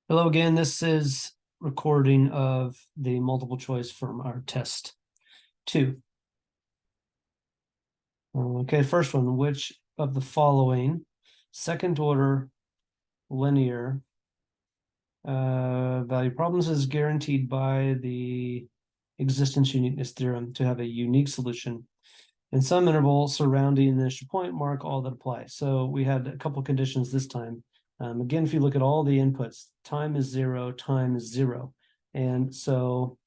Hello again, this is recording of the multiple choice from our test 2. Okay, first one, which of the following second order linear value problems is guaranteed by the existence uniqueness theorem to have a unique solution in some interval surrounding the initial point? Mark all that apply. So we had a couple conditions this time. Again, if you look at all the inputs, time is 0, time is 0. And so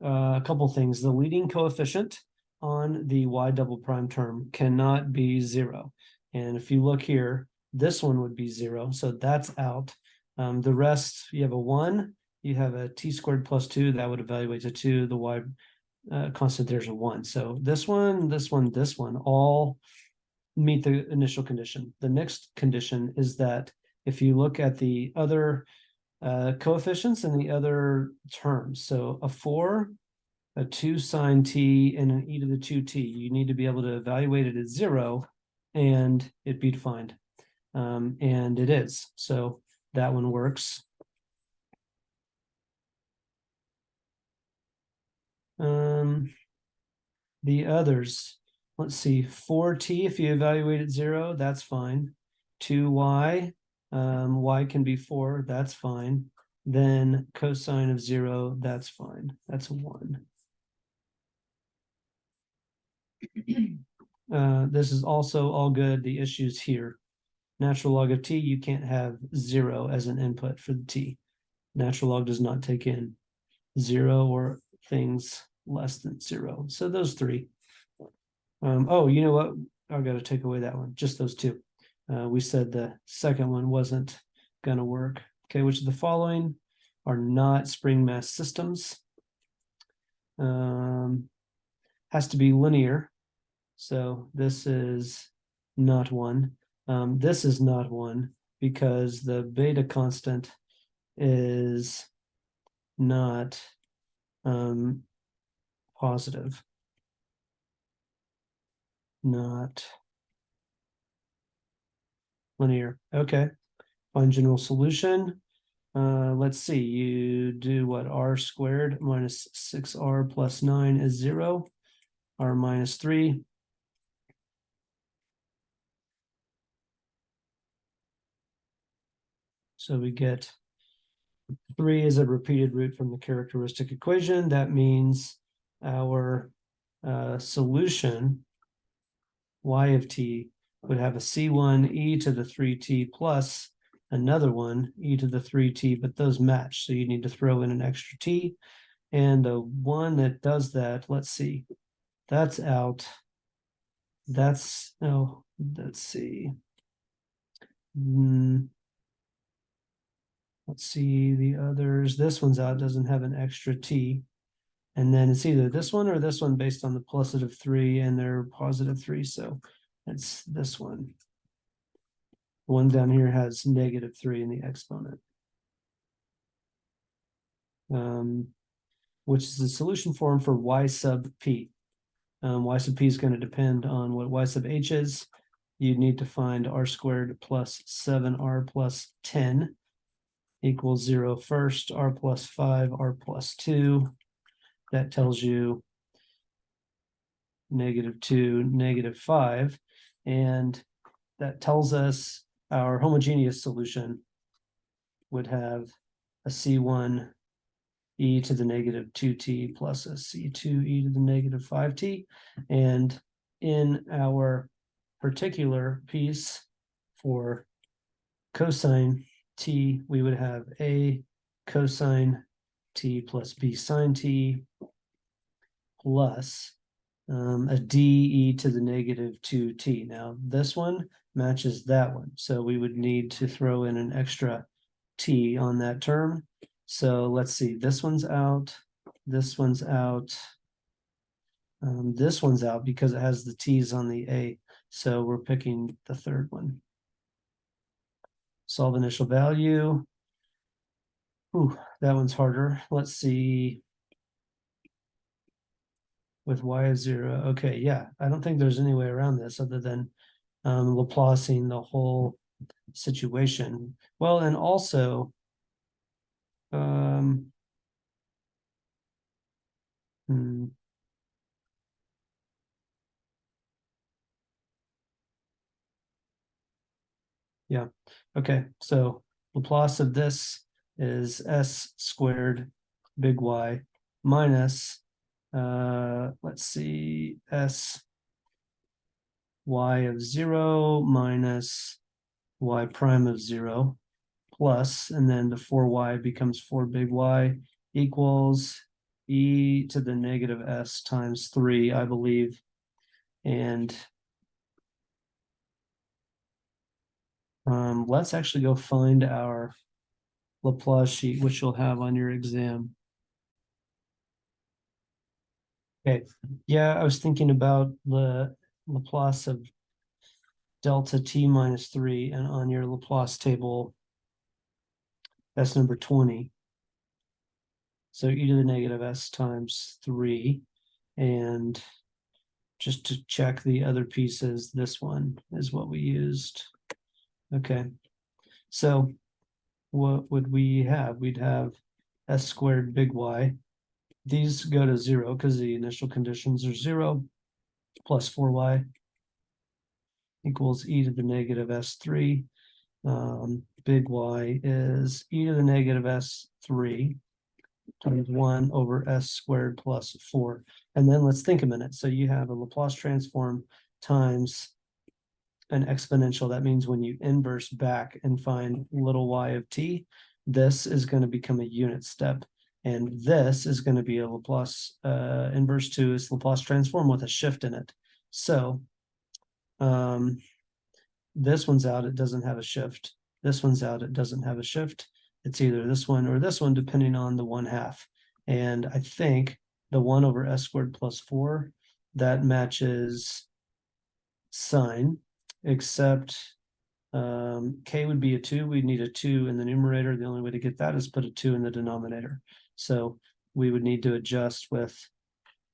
a couple things. The leading coefficient on the y double prime term cannot be 0. And if you look here, this one would be 0. So that's out. The rest, you have a 1, you have a t squared plus 2, that would evaluate to 2. The y constant there's a 1. So this one, this one, this one all meet the initial condition. The next condition is that if you look at the other coefficients and the other terms, so a 4, a 2 sine t, and an e to the 2t, you need to be able to evaluate it at 0 and it be defined. And it is. So that one works. The others, let's see, 4t, if you evaluate at 0, that's fine. 2y, y can be 4, that's fine. Then cosine of 0, that's fine. That's a 1. This is also all good. The issues here. Natural log of t, you can't have 0 as an input for the t. Natural log does not take in 0 or things less than 0. So those three. Oh, you know what? I've got to take away that one. Just those two. We said the second one wasn't going to work. Okay, which of the following are not spring mass systems? Has to be linear. So this is not one. This is not one because the beta constant is not positive. Not linear. Okay. Find general solution. Let's see. You do what? R squared minus 6r plus 9 is 0. R minus 3. So we get 3 is a repeated root from the characteristic equation. That means our solution, y of t, would have a c1 e to the 3t plus another one, e to the 3t, but those match. So you need to throw in an extra t. And the one that does that, let's see, that's out. That's, oh, let's see. Let's see the others. This one's out, doesn't have an extra t. And then it's either this one or this one based on the positive 3 and their positive 3. So it's this one. The one down here has negative 3 in the exponent. Which is the solution form for y sub p. Y sub p is going to depend on what y sub h is. You need to find r squared plus 7r plus 10 equals 0 first, r plus 5, r plus 2. That tells you -2, -5. And that tells us our homogeneous solution would have a C1 e to the -2t plus a C2 e to the -5t. And in our particular piece for cosine t, we would have a cosine t plus b sine t plus a d e to the -2t. Now this one matches that one, so we would need to throw in an extra t on that term. So let's see, this one's out, this one's out, this one's out because it has the t's on the a, so we're picking the third one. Solve initial value. Ooh, that one's harder. Let's see. With y of 0. Okay, yeah, I don't think there's any way around this other than Laplaceing the whole situation. Well, and also Um, hmm, yeah. Okay. So Laplace of this is s squared big Y minus, let's see, s y of 0 minus y prime of 0 plus, and then the 4y becomes 4 big Y equals e to the negative s times 3, I believe. And let's actually go find our Laplace sheet, which you'll have on your exam. Okay, yeah, I was thinking about the Laplace of delta t minus 3, and on your Laplace table, that's number 20. So e to the negative s times 3. And just to check the other pieces, this one is what we used. Okay, so what would we have? We'd have s squared big Y. These go to 0 because the initial conditions are 0, plus 4y equals e to the negative s3. Big Y is e to the negative s3 times 1 over s squared plus 4. And then let's think a minute. So you have a Laplace transform times an exponential. That means when you inverse back and find little y of t, this is going to become a unit step. And this is going to be a Laplace inverse to its Laplace transform with a shift in it. So this one's out, it doesn't have a shift. This one's out, it doesn't have a shift. It's either this one or this one, depending on the 1/2. And I think the 1 over s squared plus 4, that matches sine, except k would be a 2. We'd need a 2 in the numerator. The only way to get that is put a 2 in the denominator. So we would need to adjust with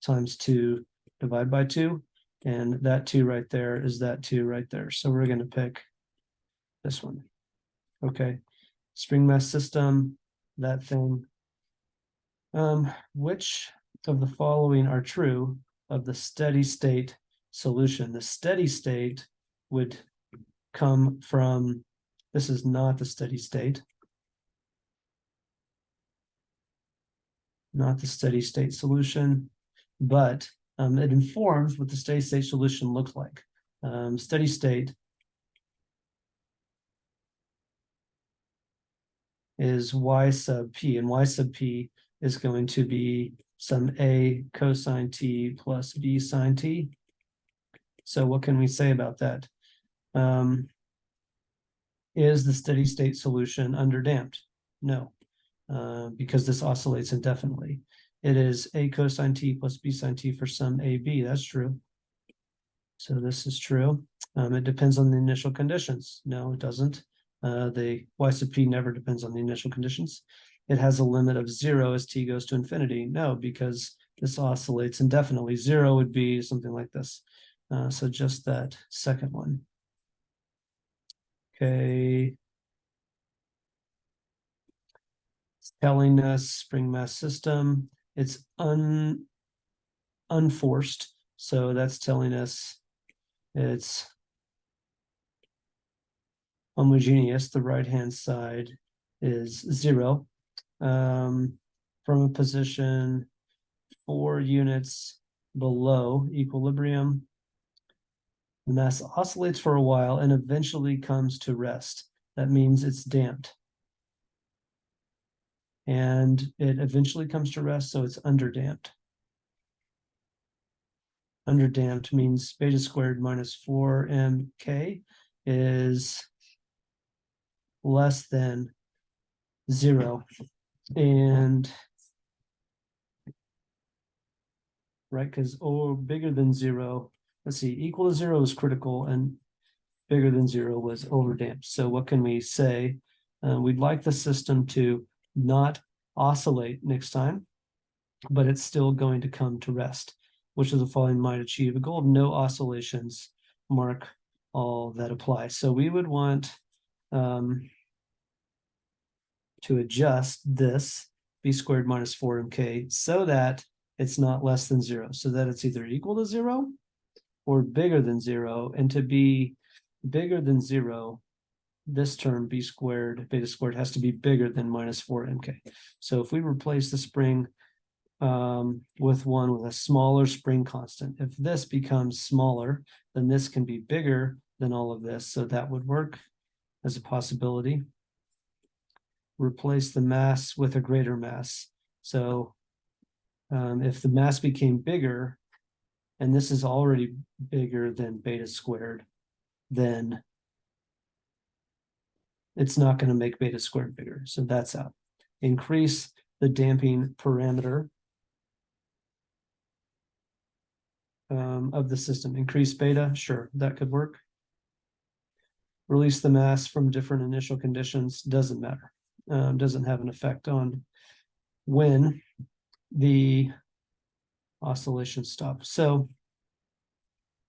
times 2 divide by 2. And that 2 right there is that 2 right there. So we're going to pick this one. Okay. Spring mass system, that thing. Which of the following are true of the steady state solution? The steady state would come from, this is not the steady state, not the steady state solution, but it informs what the steady state solution looks like. Steady state is y sub p, and y sub p is going to be some a cosine t plus b sine t. So what can we say about that? Is the steady state solution underdamped? No, because this oscillates indefinitely. It is a cosine t plus b sine t for some ab. That's true. So this is true. It depends on the initial conditions. No, it doesn't. The y sub p never depends on the initial conditions. It has a limit of 0 as t goes to infinity. No, because this oscillates indefinitely. 0 would be something like this. So just that second one. Okay. It's telling us spring mass system. It's unforced. So that's telling us it's homogeneous. The right-hand side is 0. From a position 4 units below equilibrium, the mass oscillates for a while and eventually comes to rest. That means it's damped. And it eventually comes to rest, so it's underdamped. Underdamped means beta squared minus 4mk is less than 0. And right, because bigger than 0, let's see, equal to 0 is critical and bigger than 0 was overdamped. So what can we say? We'd like the system to not oscillate next time, but it's still going to come to rest. Which of the following might achieve a goal of no oscillations? Mark all that apply. So we would want to adjust this b squared minus 4mk so that it's not less than 0, so that it's either equal to 0 or bigger than 0. And to be bigger than 0, this term b squared beta squared has to be bigger than minus 4mk. So if we replace the spring with one with a smaller spring constant, if this becomes smaller, then this can be bigger than all of this, so that would work as a possibility. Replace the mass with a greater mass. So if the mass became bigger, and this is already bigger than beta squared, then it's not going to make beta squared bigger. So that's out. Increase the damping parameter of the system. Increase beta, sure, that could work. Release the mass from different initial conditions, doesn't matter. Doesn't have an effect on when the oscillation stops. So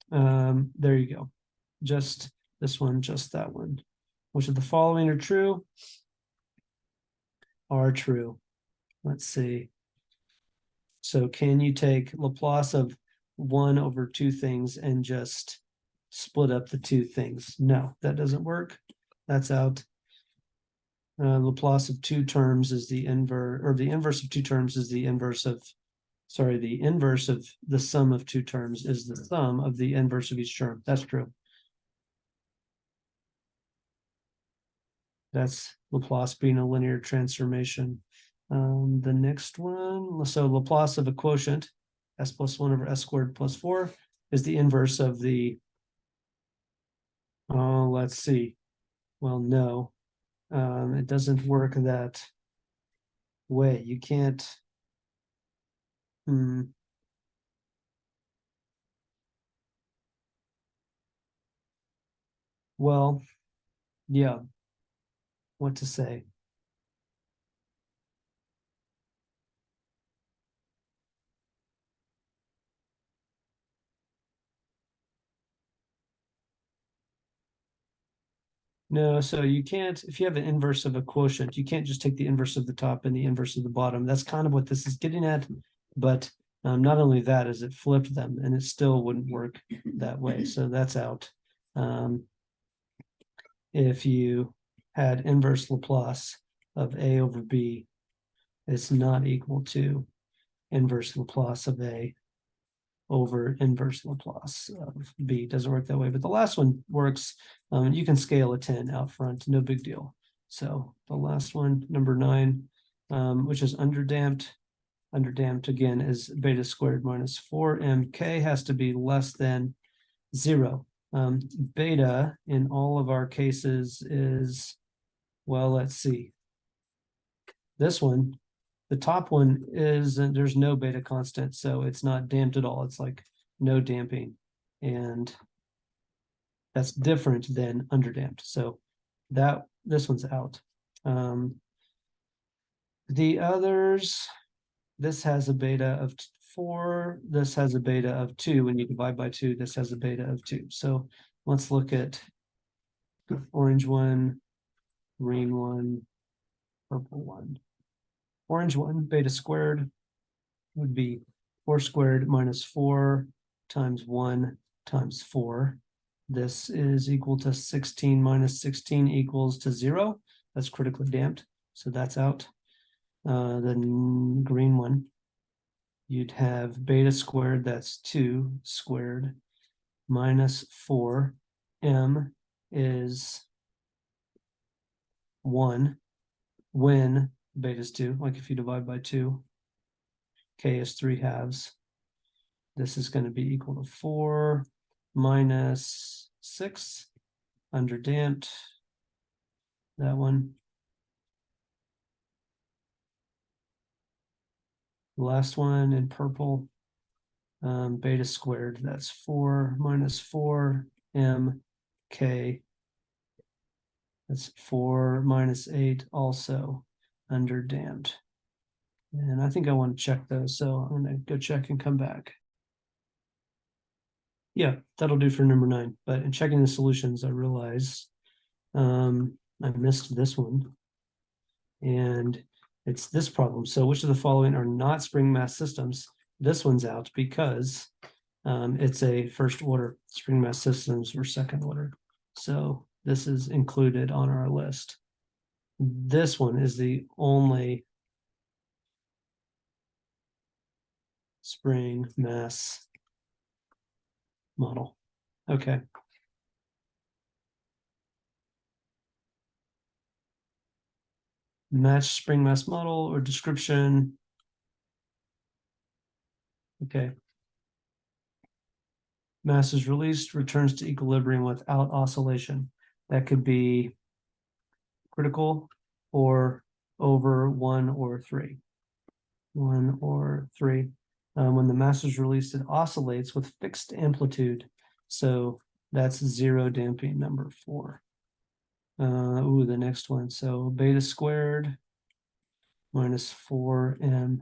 there you go. Just this one, just that one. Which of the following are true? Are true. Let's see. So can you take Laplace of 1 over 2 things and just split up the 2 things? No, that doesn't work. That's out. Laplace of 2 terms is the inverse, or the inverse of 2 terms is the inverse of, sorry, the inverse of the sum of 2 terms is the sum of the inverse of each term. That's true. That's Laplace being a linear transformation. The next one, so Laplace of a quotient, s plus 1 over s squared plus 4, is the inverse of the, let's see. Well, no, it doesn't work that way. You can't, well, yeah, what to say? No, so you can't, if you have an inverse of a quotient, you can't just take the inverse of the top and the inverse of the bottom. That's kind of what this is getting at. But not only that, is it flipped them and it still wouldn't work that way. So that's out. If you had inverse Laplace of A over B, it's not equal to inverse Laplace of A over inverse Laplace of B. Doesn't work that way, but the last one works. You can scale a 10 out front, no big deal. So the last one, number 9, which is underdamped. Underdamped again is beta squared minus 4mk has to be less than 0. Beta in all of our cases is, well, let's see. This one, the top one is, there's no beta constant, so it's not damped at all. It's like no damping. And that's different than underdamped. So that this one's out. The others, this has a beta of 4, this has a beta of 2. When you divide by 2, this has a beta of 2. So let's look at the orange one, green one, purple one. Orange one, beta squared, would be 4 squared minus 4 times 1 times 4. This is equal to 16 minus 16 equals to 0. That's critically damped, so that's out. The green one, you'd have beta squared, that's 2 squared minus 4. M is 1 when beta is 2, like if you divide by 2. K is 3/2. This is going to be equal to 4 minus 6, underdamped. That one. Last one in purple, beta squared. That's 4 minus 4 mk. That's 4 minus 8, also underdamped. And I think I want to check those, so I'm going to go check and come back. Yeah, that'll do for number 9. But in checking the solutions, I realized I missed this one. And it's this problem. So which of the following are not spring mass systems? This one's out because it's a first order. Spring mass systems or second order. So this is included on our list. This one is the only spring mass model. Okay. Match spring mass model or description. Okay. Mass is released, returns to equilibrium without oscillation. That could be critical or over 1 or 3. 1 or 3. When the mass is released, it oscillates with fixed amplitude. So that's 0 damping, number 4. The next one. So beta squared minus 4mk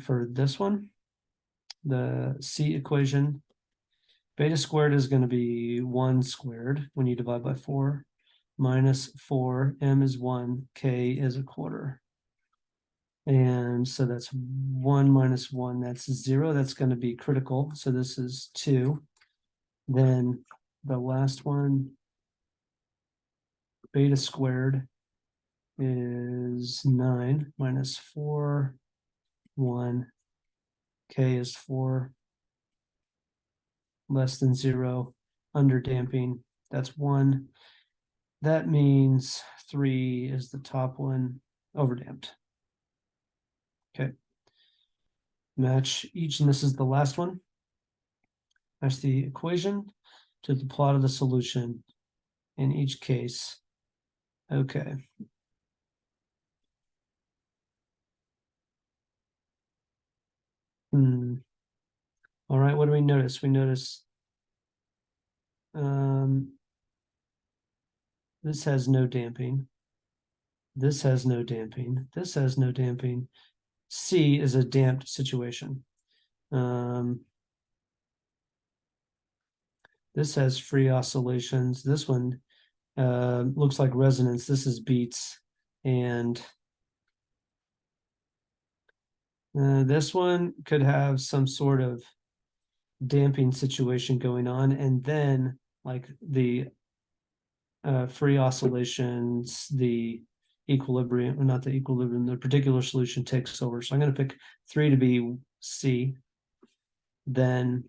for this one. The C equation. Beta squared is going to be 1 squared when you divide by 4. Minus 4, m is 1, k is a quarter. And so that's 1 minus 1, that's 0. That's going to be critical. So this is 2. Then the last one, beta squared is 9 minus 4, 1, k is 4, less than 0, under damping, that's 1. That means 3 is the top one, overdamped. Okay. Match each, and this is the last one. Match the equation to the plot of the solution in each case. Okay. All right, what do we notice? We notice this has no damping. This has no damping. This has no damping. C is a damped situation. This has free oscillations. This one looks like resonance. This is beats. And this one could have some sort of damping situation going on. And then like the free oscillations, the equilibrium, or not the equilibrium, the particular solution takes over. So I'm going to pick 3 to be C. Then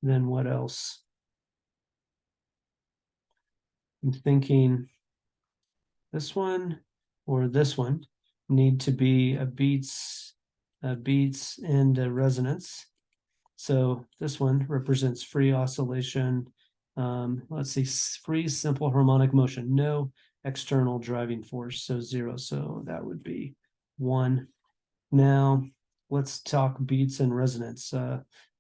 what else? I'm thinking this one or this one need to be a beats and a resonance. So this one represents free oscillation. Let's see, free simple harmonic motion, no external driving force, so 0. So that would be 1. Now let's talk beats and resonance.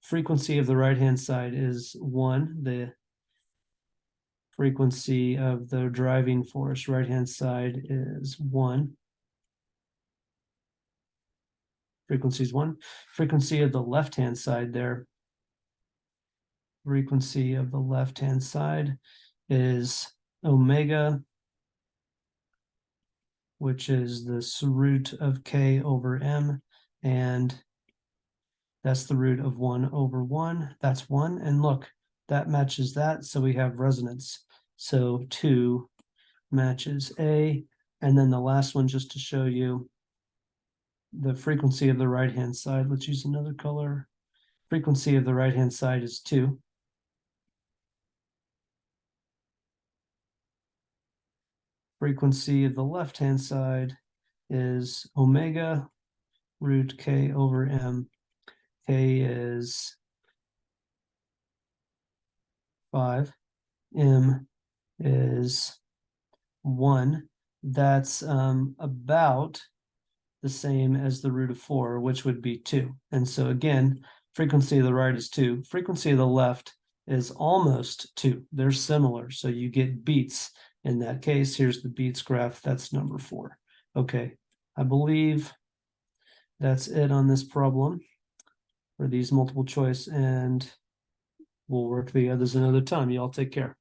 Frequency of the right-hand side is 1. The frequency of the driving force right-hand side is 1. Frequency is 1. Frequency of the left-hand side there, frequency of the left-hand side is omega, which is this root of k over m, and that's the root of 1 over 1. That's 1. And look, that matches that. So we have resonance. So 2 matches A. And then the last one, just to show you the frequency of the right-hand side. Let's use another color. Frequency of the right-hand side is 2. Frequency of the left-hand side is omega root k over m. K is 5. M is 1. That's about the same as the root of 4, which would be 2. And so again, frequency of the right is 2. Frequency of the left is almost 2. They're similar. So you get beats in that case. Here's the beats graph. That's number 4. Okay, I believe that's it on this problem for these multiple choice, and we'll work the others another time. Y'all take care.